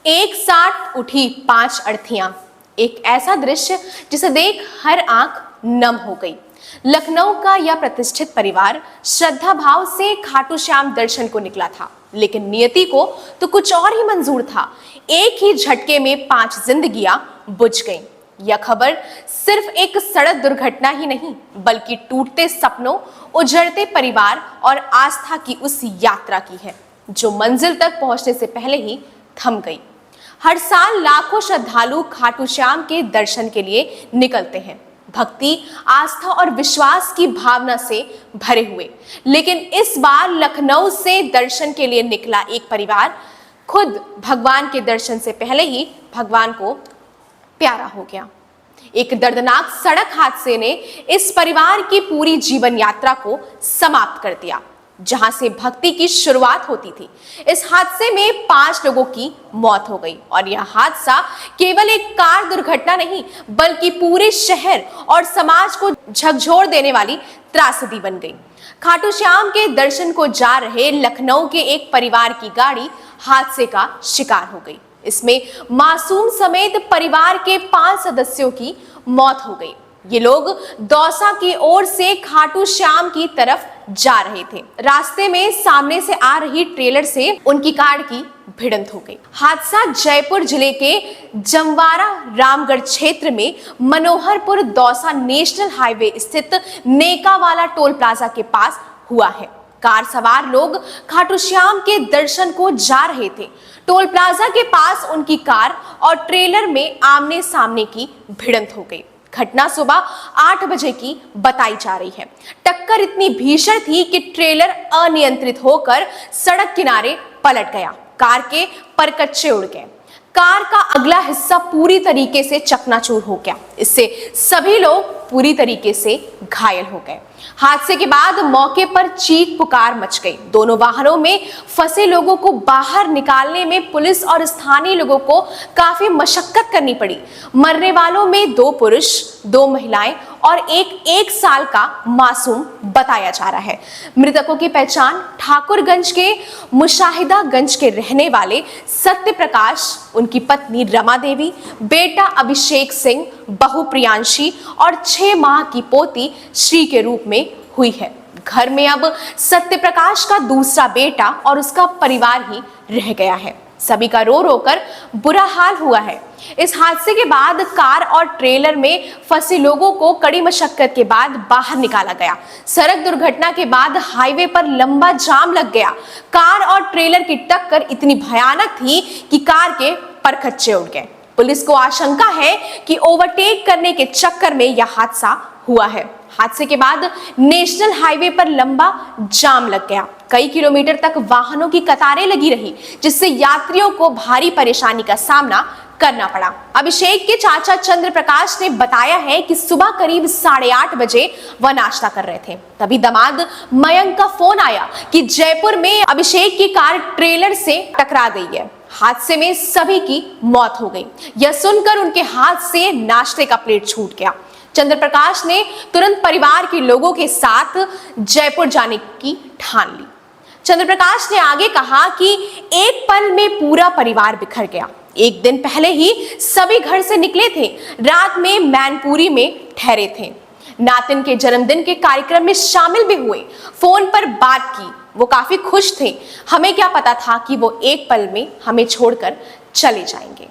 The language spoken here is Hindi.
एक साथ उठी 5 अर्थियां, एक ऐसा दृश्य जिसे देख हर आंख नम हो गई। लखनऊ का यह प्रतिष्ठित परिवार श्रद्धा भाव से खाटू श्याम दर्शन को निकला था, लेकिन नियति को तो कुछ और ही मंजूर था। एक ही झटके में 5 जिंदगियां बुझ गईं। यह खबर सिर्फ एक सड़क दुर्घटना ही नहीं, बल्कि टूटते सपनों, उजड़ते परिवार और आस्था की उस यात्रा की है जो मंजिल तक पहुंचने से पहले ही थम गई। हर साल लाखों श्रद्धालु खाटू श्याम के दर्शन के लिए निकलते हैं, भक्ति, आस्था और विश्वास की भावना से भरे हुए। लेकिन इस बार लखनऊ से दर्शन के लिए निकला एक परिवार खुद भगवान के दर्शन से पहले ही भगवान को प्यारा हो गया। एक दर्दनाक सड़क हादसे ने इस परिवार की पूरी जीवन यात्रा को समाप्त कर दिया, जहां से भक्ति की शुरुआत होती थी। इस हादसे में 5 लोगों की मौत हो गई और यह हादसा केवल एक कार दुर्घटना नहीं, बल्कि पूरे शहर और समाज को झकझोर देने वाली त्रासदी बन गई। खाटू श्याम के दर्शन को जा रहे लखनऊ के एक परिवार की गाड़ी हादसे का शिकार हो गई। इसमें मासूम समेत परिवार के 5 सदस्यों की मौत हो गई। ये लोग दौसा की ओर से खाटू श्याम की तरफ जा रहे थे। रास्ते में सामने से आ रही ट्रेलर से उनकी कार की भिड़ंत हो गई। हादसा जयपुर जिले के जमवारा रामगढ़ क्षेत्र में मनोहरपुर दौसा नेशनल हाईवे स्थित नेकावाला टोल प्लाजा के पास हुआ है। कार सवार लोग खाटू श्याम के दर्शन को जा रहे थे। टोल प्लाजा के पास उनकी कार और ट्रेलर में आमने सामने की भिड़ंत हो गई। घटना सुबह 8 बजे की बताई जा रही है। टक्कर इतनी भीषण थी कि ट्रेलर अनियंत्रित होकर सड़क किनारे पलट गया। कार के परकच्चे उड़ गए। कार का अगला हिस्सा पूरी तरीके से चकनाचूर हो गया। इससे सभी लोग पूरी तरीके से घायल हो गए। हादसे के बाद मौके पर चीख पुकार मच गई। दोनों वाहनों में फंसे लोगों को बाहर निकालने में पुलिस और स्थानीय लोगों को काफी मशक्कत करनी पड़ी। मरने वालों में 2 पुरुष, 2 महिलाएं और एक 1 साल का मासूम बताया जा रहा है। मृतकों की पहचान ठाकुरगंज के मुशाहिदागंज के रहने वाले सत्य प्रकाश, उनकी पत्नी रमा देवी, बेटा अभिषेक सिंह, बहू प्रियांशी और 6 माह की पोती श्री के रूप में हुई है। घर में अब सत्य प्रकाश का दूसरा बेटा और उसका परिवार ही रह गया है। सभी का रो रो कर बुरा हाल हुआ है। इस हादसे के बाद कार और ट्रेलर में फंसे लोगों को कड़ी मशक्कत के बाद बाहर निकाला गया। सड़क दुर्घटना के बाद हाईवे पर लंबा जाम लग गया। कार और ट्रेलर की टक्कर इतनी भयानक थी कि कार के परखच्चे उड़ गए। पुलिस को आशंका है कि ओवरटेक करने के चक्कर में यह हादसा हुआ है। हादसे के बाद नेशनल हाईवे पर लंबा जाम लग गया। कई किलोमीटर तक वाहनों की कतारें लगी रही, जिससे यात्रियों को भारी परेशानी का सामना करना पड़ा। अभिषेक के चाचा चंद्र प्रकाश ने बताया है कि सुबह करीब 8:30 बजे वह नाश्ता कर रहे थे। तभी दामाद मयंक का फोन आया कि जयपुर में अभिषेक की कार ट्रेलर से टकरा गई है। हादसे में सभी की मौत हो गई। यह सुनकर उनके हाथ से नाश्ते का प्लेट छूट गया। चंद्र प्रकाश ने तुरंत परिवार के लोगों के साथ जयपुर जाने की ठान ली। चंद्र प्रकाश ने आगे कहा कि एक पल में पूरा परिवार बिखर गया। एक दिन पहले ही सभी घर से निकले थे। रात में मैनपुरी में ठहरे थे। नातिन के जन्मदिन के कार्यक्रम में शामिल भी हुए। फोन पर बात की। वो काफी खुश थे। हमें क्या पता था कि वो एक पल में हमें छोड़कर चले जाएंगे।